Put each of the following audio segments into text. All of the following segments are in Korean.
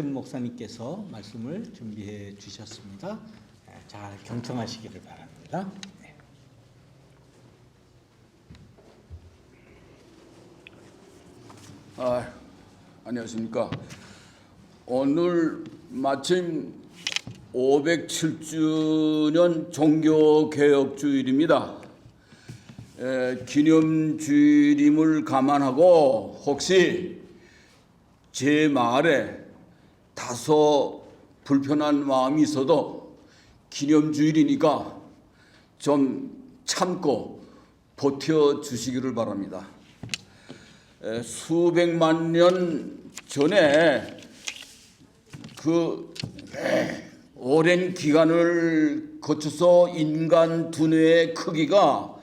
목사님께서 말씀을 준비해 주셨습니다. 잘 경청하시기를 바랍니다. 안녕하십니까. 오늘 마침 507주년 종교개혁주일입니다. 기념주일임을 감안하고 혹시 제 말에 다소 불편한 마음이 있어도 기념주일이니까 좀 참고 버텨주시기를 바랍니다. 수백만 년 전에 그 오랜 기간을 거쳐서 인간 두뇌의 크기가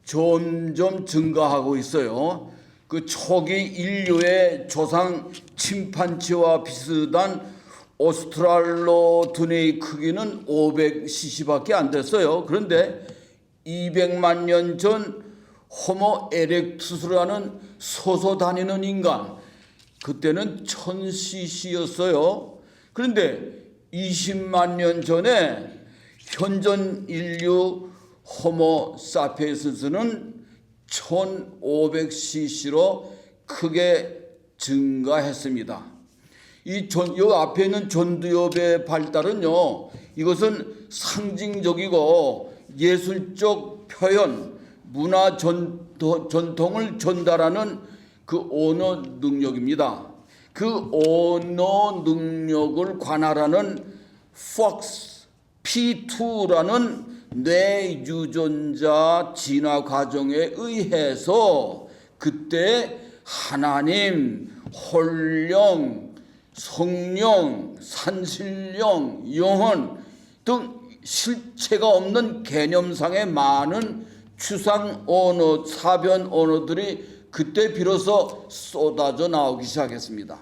점점 증가하고 있어요. 그 초기 인류의 조상 침판지와 비슷한 오스트랄로 두뇌의 크기는 500cc밖에 안 됐어요. 그런데 200만 년 전 호모 에렉투스라는 서서 다니는 인간, 그때는 1000cc였어요. 그런데 20만 년 전에 현존 인류 호모 사피엔스는 1500cc로 크게 증가했습니다. 이 앞에 있는 전두엽의 발달은요, 이것은 상징적이고 예술적 표현, 문화 전통을 전달하는 그 언어 능력입니다. 그 언어 능력을 관할하는 FOX P2라는 뇌 유전자 진화 과정에 의해서 그때 하나님, 홀령, 성령, 산신령, 영혼 등 실체가 없는 개념상의 많은 추상 언어, 사변 언어들이 그때 비로소 쏟아져 나오기 시작했습니다.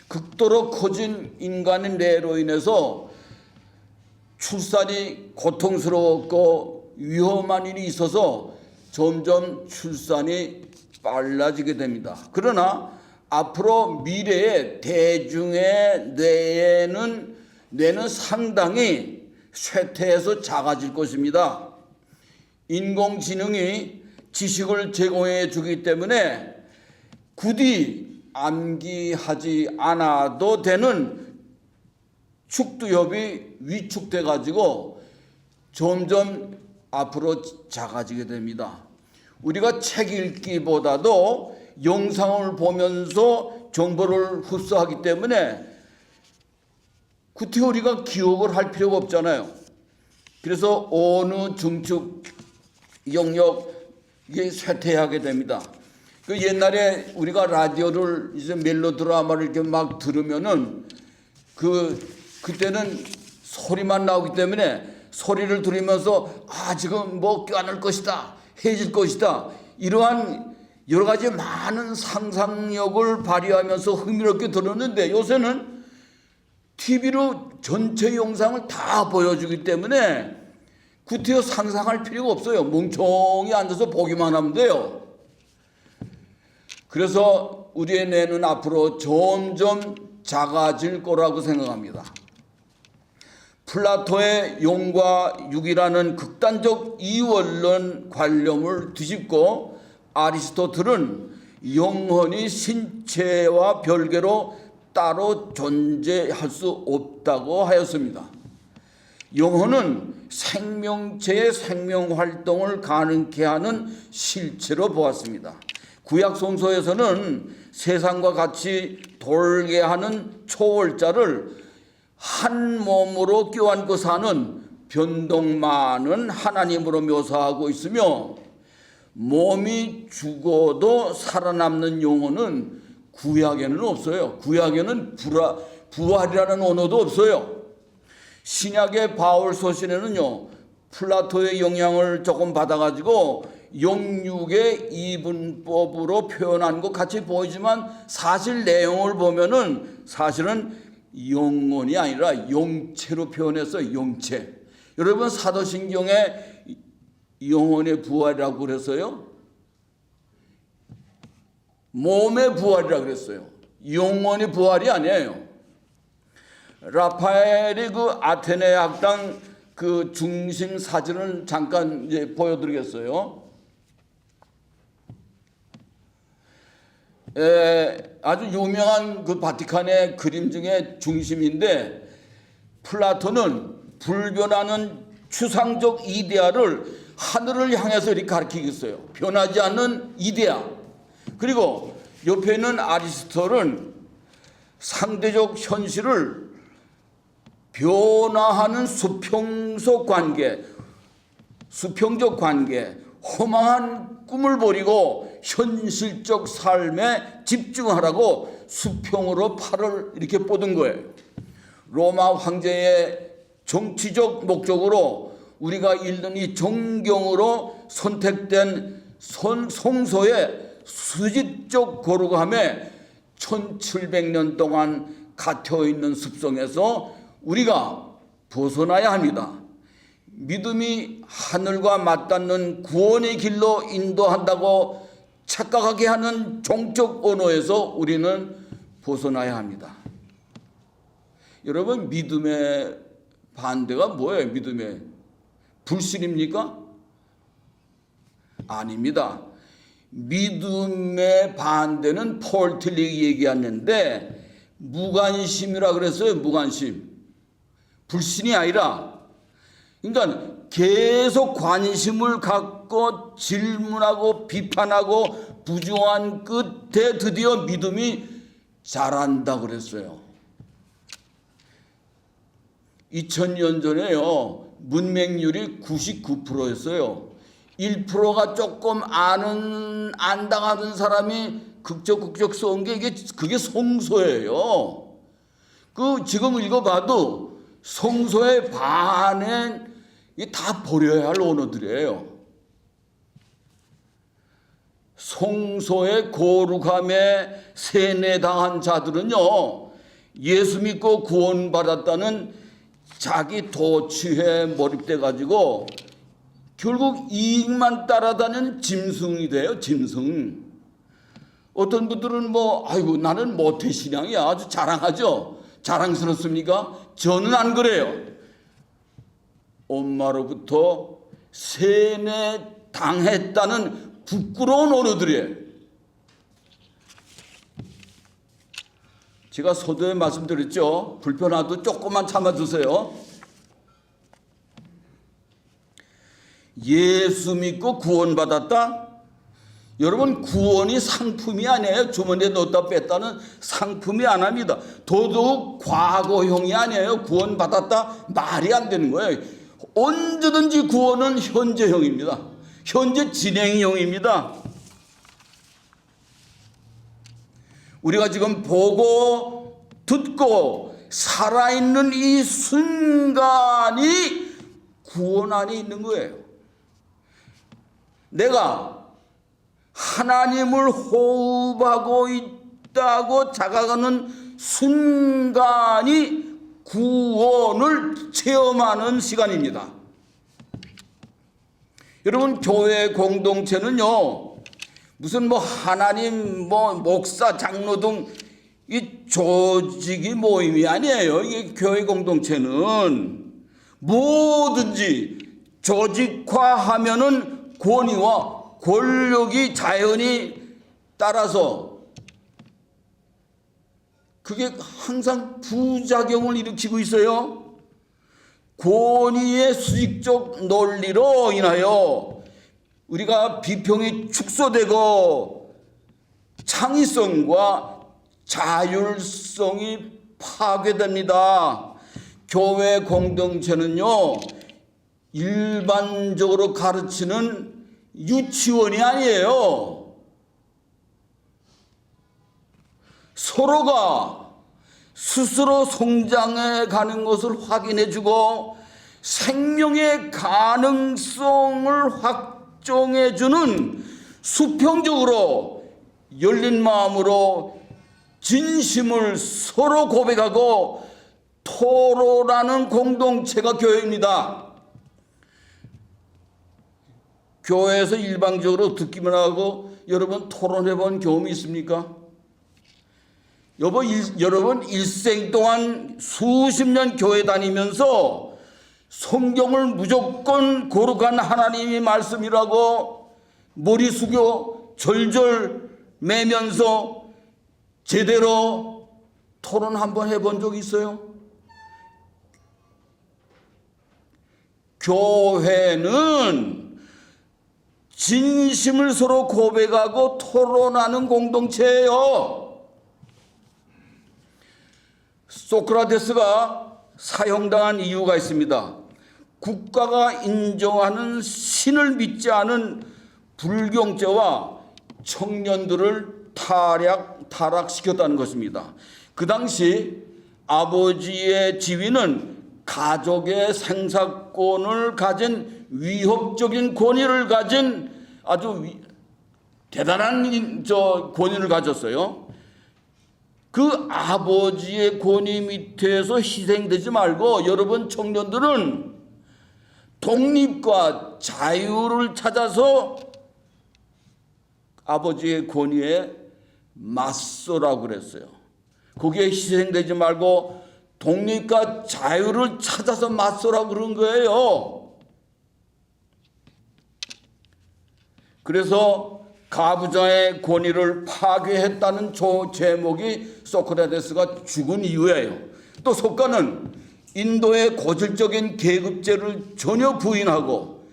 극도로 커진 인간의 뇌로 인해서 출산이 고통스러웠고 위험한 일이 있어서 점점 출산이 빨라지게 됩니다. 그러나 앞으로 미래의 대중의 뇌는 상당히 쇠퇴해서 작아질 것입니다. 인공지능이 지식을 제공해 주기 때문에 굳이 암기하지 않아도 되는 축두엽이 위축돼 가지고 점점 앞으로 작아지게 됩니다. 우리가 책 읽기보다도 영상을 보면서 정보를 흡수하기 때문에 굳이 우리가 기억을 할 필요가 없잖아요. 그래서 어느 중축 영역이 쇠퇴하게 됩니다. 그 옛날에 우리가 라디오를 이제 멜로드라마를 이렇게 막 들으면은 그때는 소리만 나오기 때문에 소리를 들으면서 지금 뭐 껴안을 것이다, 해질 것이다, 이러한 여러 가지 많은 상상력을 발휘하면서 흥미롭게 들었는데 요새는 TV로 전체 영상을 다 보여주기 때문에 구태여 상상할 필요가 없어요. 멍청이 앉아서 보기만 하면 돼요. 그래서 우리의 뇌는 앞으로 점점 작아질 거라고 생각합니다. 플라토의 용과 육이라는 극단적 이원론 관념을 뒤집고 아리스토텔은 영혼이 신체와 별개로 따로 존재할 수 없다고 하였습니다. 영혼은 생명체의 생명활동을 가능케 하는 실체로 보았습니다. 구약 성서에서는 세상과 같이 돌게 하는 초월자를 한 몸으로 껴안고 사는 변동 많은 하나님으로 묘사하고 있으며 몸이 죽어도 살아남는 영혼은 구약에는 없어요. 구약에는 부활이라는 언어도 없어요. 신약의 바울 서신에는요, 플라토의 영향을 조금 받아가지고 영육의 이분법으로 표현한 것 같이 보이지만 사실 내용을 보면은 사실은 영혼이 아니라 영체로 표현했어요. 영체. 여러분 사도신경에 영혼의 부활이라고 그랬어요? 몸의 부활이라고 그랬어요. 영혼의 부활이 아니에요. 라파엘의 그 아테네 학당 그 중심 사진을 잠깐 이제 보여드리겠어요. 아주 유명한 그 바티칸의 그림 중에 중심인데, 플라톤은 불변하는 추상적 이데아를 하늘을 향해서 이렇게 가리키고 있어요. 변하지 않는 이데아. 그리고 옆에 있는 아리스토텔은 상대적 현실을 변화하는 수평적 관계, 허망한 꿈을 버리고 현실적 삶에 집중하라고 수평으로 팔을 이렇게 뻗은 거예요. 로마 황제의 정치적 목적으로 우리가 읽는 이 정경으로 선택된 성소의 수직적 거룩함에 1700년 동안 갇혀있는 습성에서 우리가 벗어나야 합니다. 믿음이 하늘과 맞닿는 구원의 길로 인도한다고 착각하게 하는 종적 언어에서 우리는 벗어나야 합니다. 여러분, 믿음의 반대가 뭐예요? 믿음의 불신입니까? 아닙니다. 믿음의 반대는 폴 틸릭이 얘기했는데 무관심이라 그랬어요. 무관심. 불신이 아니라, 그러니까 계속 관심을 갖고 질문하고 비판하고 부정한 끝에 드디어 믿음이 자란다 그랬어요. 2000년 전에요, 문맹률이 99%였어요. 1%가 조금 안당하는 사람이 극적 써온 게 그게 성소예요. 지금 읽어봐도 성소의 반은 다 버려야 할 언어들이에요. 성소의 거룩함에 세뇌당한 자들은요, 예수 믿고 구원받았다는 자기 도취에 몰입돼 가지고 결국 이익만 따라다니는 짐승이 돼요. 짐승. 어떤 분들은 아이고 나는 모태신앙이야, 아주 자랑하죠. 자랑스럽습니까? 저는 안 그래요. 엄마로부터 세뇌당했다는 부끄러운 언어들이에요. 제가 서두에 말씀드렸죠. 불편하도 조금만 참아주세요. 예수 믿고 구원받았다? 여러분, 구원이 상품이 아니에요. 주머니에 넣었다 뺐다는 상품이 안 합니다. 더더욱 과거형이 아니에요. 구원받았다? 말이 안 되는 거예요. 언제든지 구원은 현재형입니다. 현재 진행형입니다. 우리가 지금 보고 듣고 살아있는 이 순간이 구원 안에 있는 거예요. 내가 하나님을 호흡하고 있다고 자각하는 순간이 구원을 체험하는 시간입니다. 여러분, 교회 공동체는요, 무슨 하나님, 목사, 장로 등 이 조직이 모임이 아니에요. 이게 교회 공동체는 뭐든지 조직화하면은 권위와 권력이 자연히 따라서 그게 항상 부작용을 일으키고 있어요. 권위의 수직적 논리로 인하여 우리가 비평이 축소되고 창의성과 자율성이 파괴됩니다. 교회 공동체는요, 일반적으로 가르치는 유치원이 아니에요. 서로가 스스로 성장해 가는 것을 확인해주고 생명의 가능성을 확정해주는 수평적으로 열린 마음으로 진심을 서로 고백하고 토론하는 공동체가 교회입니다. 교회에서 일방적으로 듣기만 하고 여러분 토론해 본 경험이 있습니까? 여러분 일생 동안 수십 년 교회 다니면서 성경을 무조건 거룩한 하나님의 말씀이라고 머리 숙여 절절 매면서 제대로 토론 한번 해본 적 있어요? 교회는 진심을 서로 고백하고 토론하는 공동체예요. 소크라테스가 사형당한 이유가 있습니다. 국가가 인정하는 신을 믿지 않은 불경죄와 청년들을 타락시켰다는 것입니다. 그 당시 아버지의 지위는 가족의 생사권을 가진 위협적인 권위를 가진 아주 대단한 권위를 가졌어요. 그 아버지의 권위 밑에서 희생되지 말고 여러분 청년들은 독립과 자유를 찾아서 아버지의 권위에 맞서라고 그랬어요. 거기에 희생되지 말고 독립과 자유를 찾아서 맞서라고 그런 거예요. 그래서 가부장의 권위를 파괴했다는 제목이 소크라테스가 죽은 이유예요. 또 속가는 인도의 고질적인 계급제를 전혀 부인하고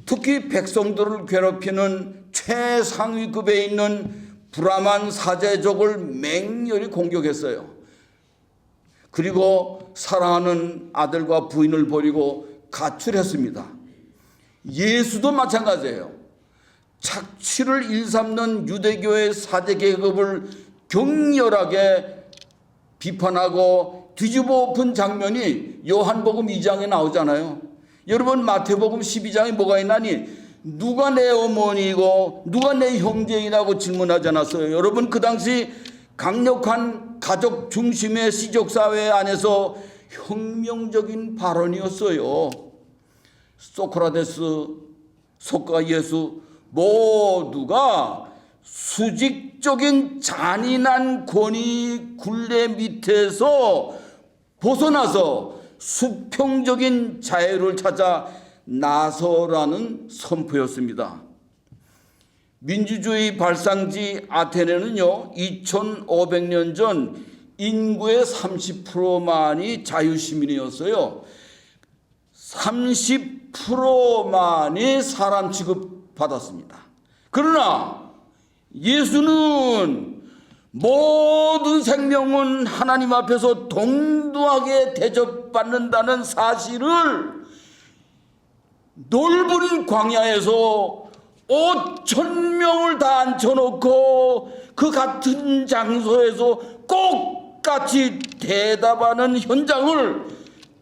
특히 백성들을 괴롭히는 최상위급에 있는 브라만 사제족을 맹렬히 공격했어요. 그리고 사랑하는 아들과 부인을 버리고 가출했습니다. 예수도 마찬가지예요. 착취를 일삼는 유대교의 사제 계급을 격렬하게 비판하고 뒤집어 엎은 장면이 요한복음 2장에 나오잖아요. 여러분 마태복음 12장에 뭐가 있나니 누가 내 어머니이고 누가 내 형제이라고 질문하지 않았어요. 여러분 그 당시 강력한 가족 중심의 시족사회 안에서 혁명적인 발언이었어요. 소크라테스, 속가 예수 모두가 수직적인 잔인한 권위 굴레 밑에서 벗어나서 수평적인 자유를 찾아 나서라는 선포였습니다. 민주주의 발상지 아테네는요 2500년 전 인구의 30%만이 자유시민이었어요. 30%만이 사람 취급받았습니다. 그러나 예수는 모든 생명은 하나님 앞에서 동등하게 대접받는다는 사실을 넓은 광야에서 5,000명을 다 앉혀놓고 그 같은 장소에서 똑같이 대답하는 현장을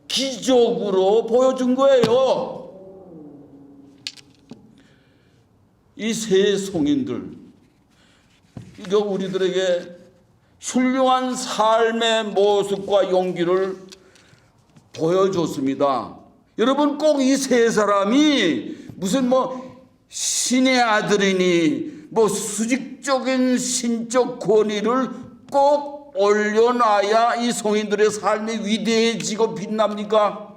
기적으로 보여준 거예요. 이 세 성인들, 이거 우리들에게 훌륭한 삶의 모습과 용기를 보여줬습니다. 여러분 꼭 이 세 사람이 무슨 신의 아들이니 수직적인 신적 권위를 꼭 올려놔야 이 성인들의 삶이 위대해지고 빛납니까?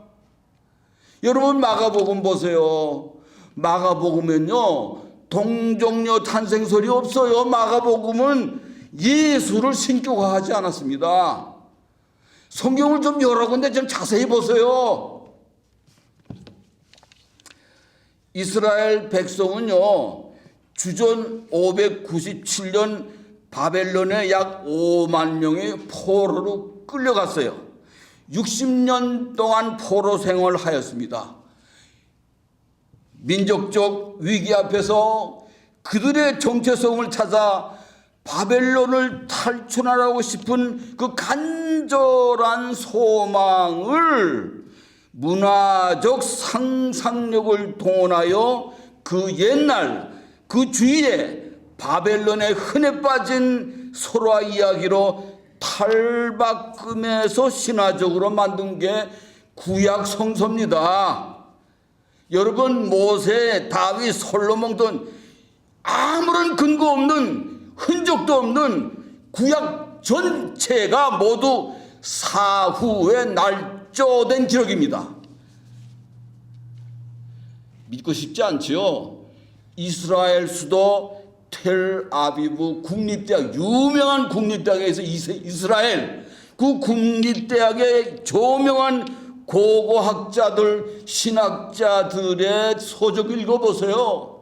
여러분 마가복음 보세요. 마가복음은요 동정녀 탄생설이 없어요. 마가복음은 예수를 신격화하지 않았습니다. 성경을 좀 여러 군데 좀 자세히 보세요. 이스라엘 백성은요 주전 597년 바벨론에 약 5만 명의 포로로 끌려갔어요. 60년 동안 포로 생활하였습니다. 민족적 위기 앞에서 그들의 정체성을 찾아 바벨론을 탈출하라고 싶은 그 간절한 소망을 문화적 상상력을 동원하여 그 옛날 그 주위에 바벨론의 흔해 빠진 설화 이야기로 탈바꿈해서 신화적으로 만든 게 구약 성서입니다. 여러분 모세, 다윗, 솔로몬 등 아무런 근거 없는 흔적도 없는 구약 전체가 모두 사후에 날조된 기록입니다. 믿고 싶지 않지요? 이스라엘 수도 텔아비브 국립대학, 유명한 국립대학에서 이스라엘 그 국립대학의 조명한 고고학자들, 신학자들의 서적 읽어보세요.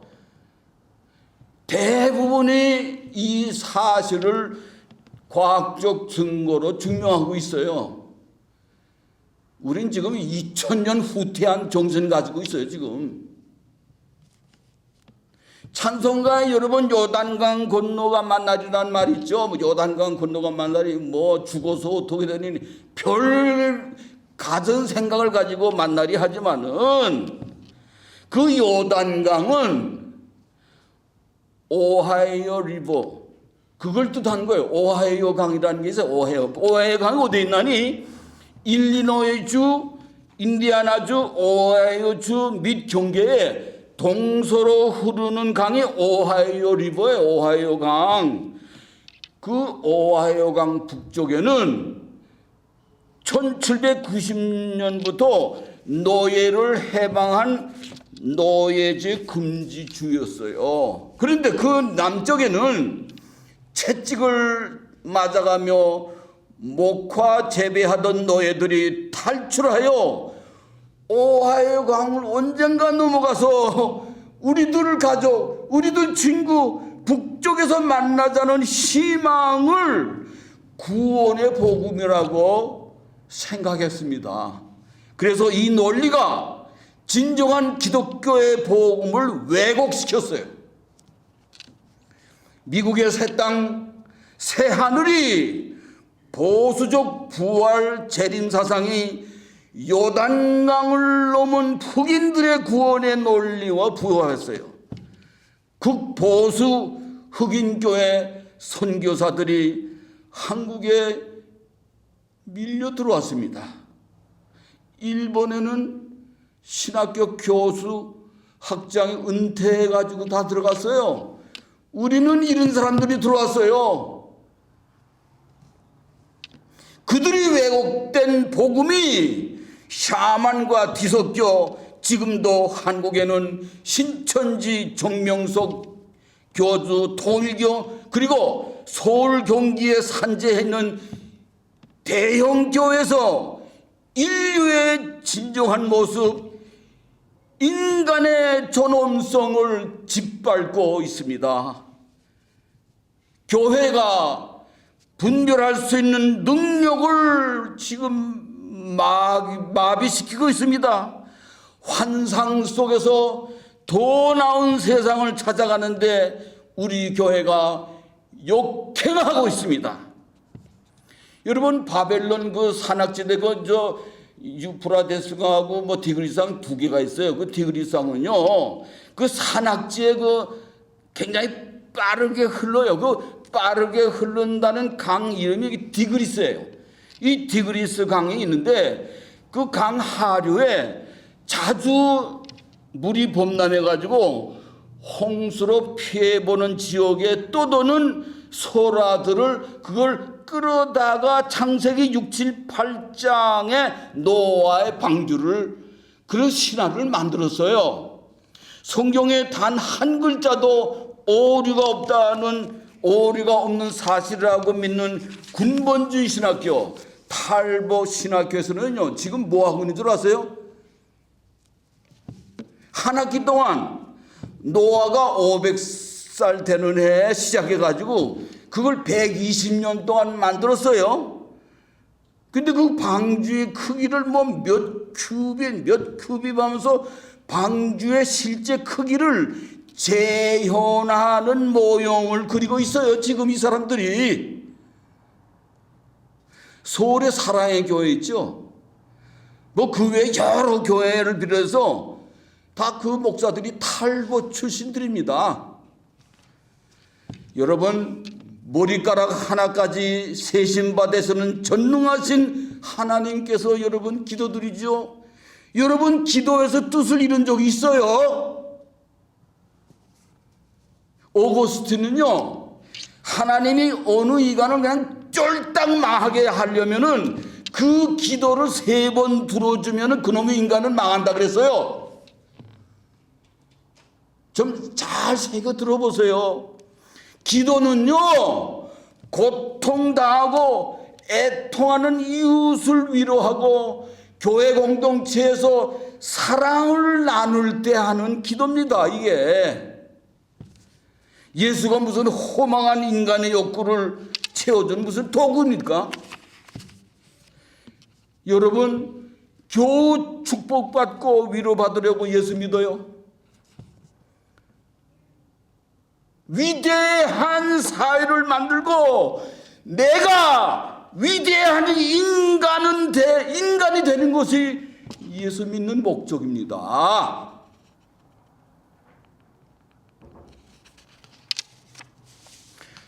대부분이 이 사실을 과학적 증거로 증명하고 있어요. 우린 지금 2000년 후퇴한 정신 가지고 있어요, 지금. 찬송가에 여러분 요단강 건너가 만나리란 말 있죠. 뭐 요단강 건너가 만나리 뭐 죽어서 어떻게 되니 별 가진 생각을 가지고 만나리 하지만은 그 요단강은 오하이오 리버 그걸 뜻하는 거예요. 오하이오 강이라는 게 있어요. 오하이오 강이 어디 있나니? 일리노이주, 인디아나주, 오하이오주 및 경계에 동서로 흐르는 강이 오하이오 리버예요. 오하이오 강. 그 오하이오 강 북쪽에는 1790년부터 노예를 해방한 노예제 금지주였어요. 그런데 그 남쪽에는 채찍을 맞아가며 목화 재배하던 노예들이 탈출하여 오하이오 강을 언젠가 넘어가서 우리들 가족, 우리들 친구 북쪽에서 만나자는 희망을 구원의 복음이라고 생각했습니다. 그래서 이 논리가 진정한 기독교의 복음을 왜곡시켰어요. 미국의 새 땅, 새 하늘이 보수적 부활 재림 사상이 요단강을 넘은 흑인들의 구원의 논리와 부합했어요. 극보수 흑인교회 선교사들이 한국에 밀려 들어왔습니다. 일본에는 신학교 교수 학장이 은퇴해가지고 다 들어갔어요. 우리는 이런 사람들이 들어왔어요. 그들이 왜곡된 복음이 샤만과 뒤섞여 지금도 한국에는 신천지 정명석 교주 통일교 그리고 서울 경기에 산재해 있는 대형 교회에서 인류의 진정한 모습, 인간의 존엄성을 짓밟고 있습니다. 교회가 분별할 수 있는 능력을 지금 마비시키고 있습니다. 환상 속에서 더 나은 세상을 찾아가는데 우리 교회가 역행하고 있습니다. 여러분 바벨론 그 산악지대 그 유프라데스강하고 뭐 디그리스강 두 개가 있어요. 그 디그리스강은요 그 산악지에 그 굉장히 빠르게 흘러요. 그 빠르게 흐른다는 강 이름이 디그리스예요. 이 디그리스 강이 있는데 그 강 하류에 자주 물이 범람해 가지고 홍수로 피해보는 지역에 떠도는 소라들을 그걸 끌어다가 창세기 6, 7, 8장의 노아의 방주를 그런 신화를 만들었어요. 성경에 단 한 글자도 오류가 없다는 오류가 없는 사실이라고 믿는 군본주의 신학교 탈보 신학교에서는요 지금 뭐 하고 있는 줄 아세요? 한 학기 동안 노아가 500살 되는 해에 시작해가지고 그걸 120년 동안 만들었어요. 근데 그 방주의 크기를 뭐 몇 큐빅 하면서 방주의 실제 크기를 재현하는 모형을 그리고 있어요. 지금 이 사람들이. 서울의 사랑의 교회 있죠. 뭐 그 외에 여러 교회를 비롯해서 다 그 목사들이 탈보 출신들입니다. 여러분 머리카락 하나까지 세심받아서는 전능하신 하나님께서 여러분 기도드리죠. 여러분 기도해서 뜻을 이룬 적이 있어요. 오거스틴은요 하나님이 어느 이간을 그냥 쫄딱 망하게 하려면은 그 기도를 3번 들어주면은 그놈의 인간은 망한다 그랬어요. 좀 잘 새겨 들어보세요. 기도는요, 고통당하고 애통하는 이웃을 위로하고 교회 공동체에서 사랑을 나눌 때 하는 기도입니다. 이게 예수가 무슨 허망한 인간의 욕구를 채워준 무슨 도구입니까? 여러분, 겨우 축복받고 위로받으려고 예수 믿어요? 위대한 사회를 만들고 내가 위대한 인간이 되는 것이 예수 믿는 목적입니다.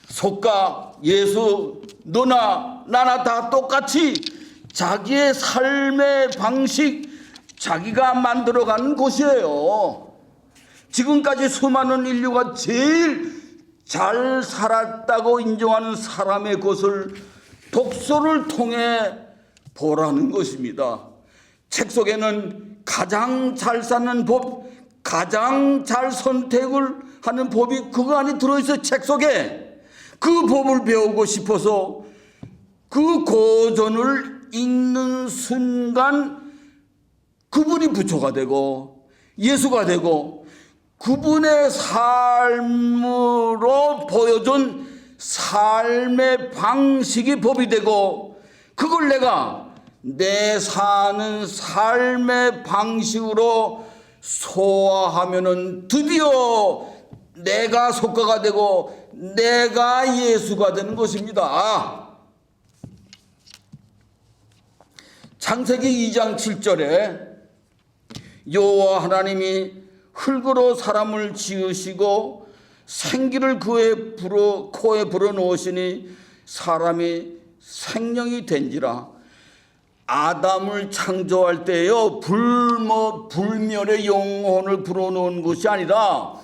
속가 예수 너나 나나 다 똑같이 자기의 삶의 방식 자기가 만들어가는 곳이에요. 지금까지 수많은 인류가 제일 잘 살았다고 인정하는 사람의 것을 독서를 통해 보라는 것입니다. 책 속에는 가장 잘 사는 법, 가장 잘 선택을 하는 법이 그거 안에 들어있어요. 책 속에. 그 법을 배우고 싶어서 그 고전을 읽는 순간 그분이 부처가 되고 예수가 되고 그분의 삶으로 보여준 삶의 방식이 법이 되고 그걸 내가 내 사는 삶의 방식으로 소화하면은 드디어 내가 속가가 되고 내가 예수가 되는 것입니다. 창세기 2장 7절에 여호와 하나님이 흙으로 사람을 지으시고 생기를 그의 코에 불어넣으시니 사람이 생명이 된지라. 아담을 창조할 때요 불멸의 영혼을 불어넣은 것이 아니라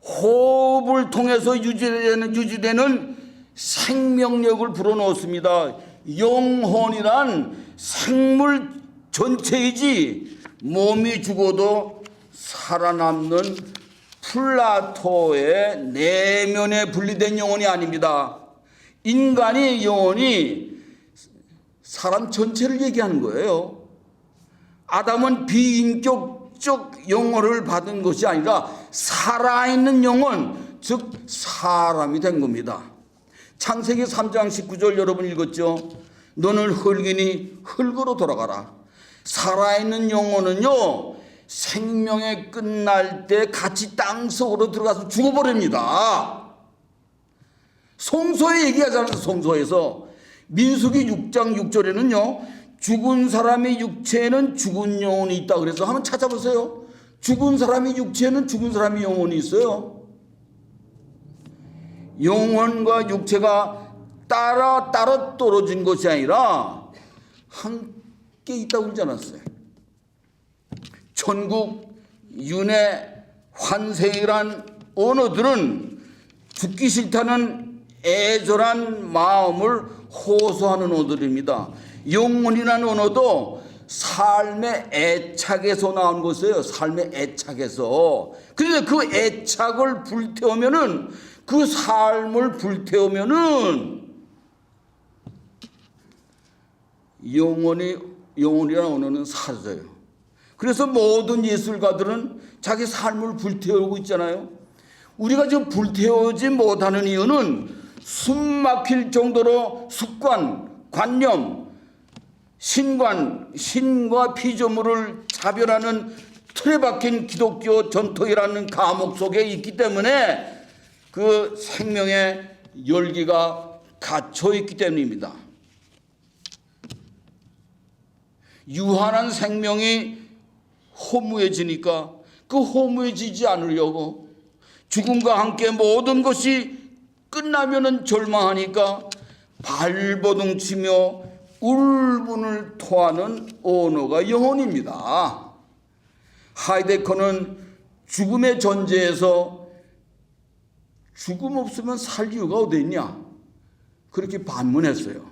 호흡을 통해서 유지되는 생명력을 불어넣었습니다. 영혼이란 생물 전체이지 몸이 죽어도 살아남는 플라토의 내면에 분리된 영혼이 아닙니다. 인간의 영혼이 사람 전체를 얘기하는 거예요. 아담은 비인격적 영혼을 받은 것이 아니라 살아있는 영혼, 즉 사람이 된 겁니다. 창세기 3장 19절 여러분 읽었죠? 너는 흙이니 흙으로 돌아가라. 살아있는 영혼은요 생명의 끝날 때 같이 땅속으로 들어가서 죽어버립니다. 성소에 얘기하잖아요. 성소에서 민수기 6장 6절에는요 죽은 사람의 육체에는 죽은 영혼이 있다 그래서 한번 찾아보세요. 죽은 사람의 육체에는 죽은 사람의 영혼이 있어요. 영혼과 육체가 따로 떨어진 것이 아니라 함께 있다고 그러지 않았어요. 천국, 윤회, 환생이란 언어들은 죽기 싫다는 애절한 마음을 호소하는 언어들입니다. 영혼이라는 언어도 삶의 애착에서 나온 것이에요. 삶의 애착에서. 그런데 그 애착을 불태우면은 그 삶을 불태우면은 영혼이라는 언어는 사라져요. 그래서 모든 예술가들은 자기 삶을 불태우고 있잖아요. 우리가 지금 불태우지 못하는 이유는 숨 막힐 정도로 습관, 관념, 신과 피조물을 차별하는 틀에 박힌 기독교 전통이라는 감옥 속에 있기 때문에 그 생명의 열기가 갇혀 있기 때문입니다. 유한한 생명이 허무해지니까 그 허무해지지 않으려고 죽음과 함께 모든 것이 끝나면은 절망하니까 발버둥 치며 울분을 토하는 언어가 영혼입니다. 하이데커는 죽음의 전제에서 죽음 없으면 살 이유가 어디 있냐? 그렇게 반문했어요.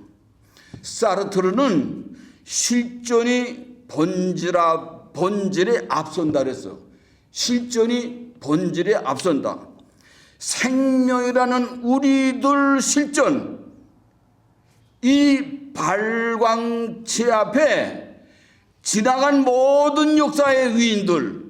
사르트르는 실존이 본질에 앞선다 그랬어. 실존이 본질에 앞선다. 생명이라는 우리들 실존, 이 발광체 앞에 지나간 모든 역사의 위인들,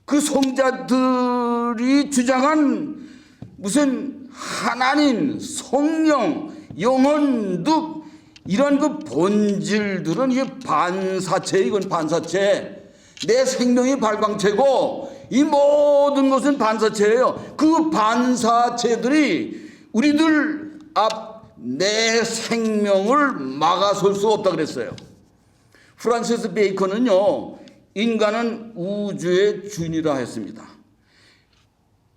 그 성자들이 주장한 무슨 하나님, 성령, 영혼 등 이런 그 본질들은 이게 반사체, 이건 반사체. 내 생명이 발광체고 이 모든 것은 반사체예요. 그 반사체들이 우리들 앞 내 생명을 막아설 수 없다 그랬어요. 프란시스 베이컨은요, 인간은 우주의 주인이라 했습니다.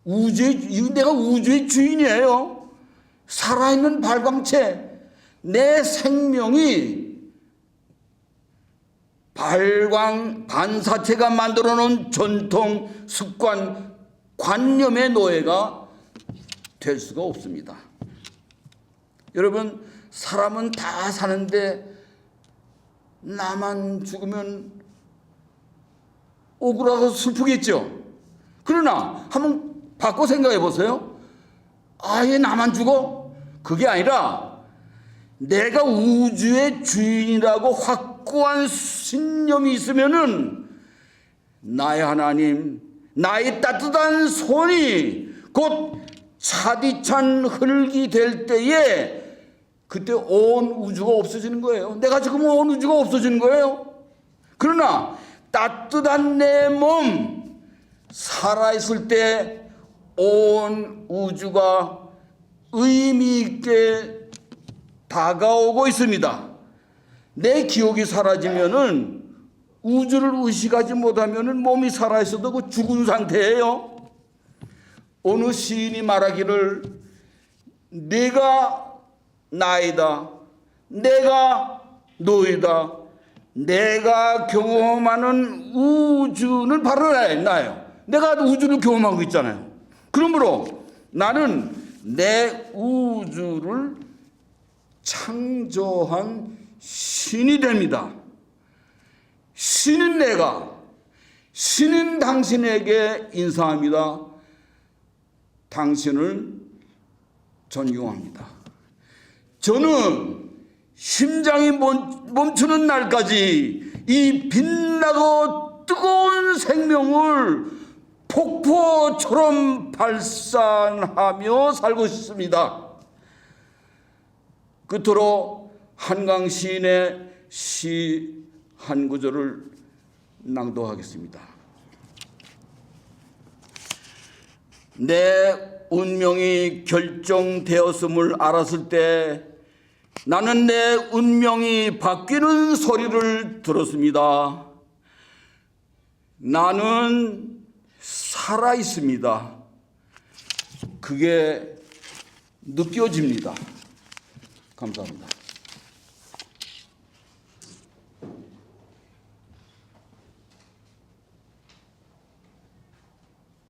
내가 우주의 주인이에요. 살아있는 발광체, 내 생명이 반사체가 만들어 놓은 전통, 습관, 관념의 노예가 될 수가 없습니다. 여러분, 사람은 다 사는데 나만 죽으면 억울하고 슬프겠죠. 그러나 한번 바꿔 생각해 보세요. 아예 나만 죽어? 그게 아니라 내가 우주의 주인이라고 확고한 신념이 있으면은 나의 하나님, 나의 따뜻한 손이 곧 차디찬 흙이 될 때에 그때 온 우주가 없어지는 거예요. 내가 죽으면 온 우주가 없어지는 거예요. 그러나 따뜻한 내 몸 살아있을 때 온 우주가 의미 있게 다가오고 있습니다. 내 기억이 사라지면은 우주를 의식하지 못하면은 몸이 살아있어도 그 죽은 상태예요. 어느 시인이 말하기를 내가 나이다, 내가 너이다, 내가 경험하는 우주는 바로 나예요. 내가 우주를 경험하고 있잖아요. 그러므로 나는 내 우주를 창조한 신이 됩니다. 신인 내가, 신인 당신에게 인사합니다. 당신을 존경합니다. 저는 심장이 멈추는 날까지 이 빛나고 뜨거운 생명을 폭포처럼 발산하며 살고 싶습니다. 끝으로 한강 시인의 시 한 구절을 낭독하겠습니다. 내 운명이 결정되었음을 알았을 때 나는 내 운명이 바뀌는 소리를 들었습니다. 나는 살아 있습니다. 그게 느껴집니다. 감사합니다.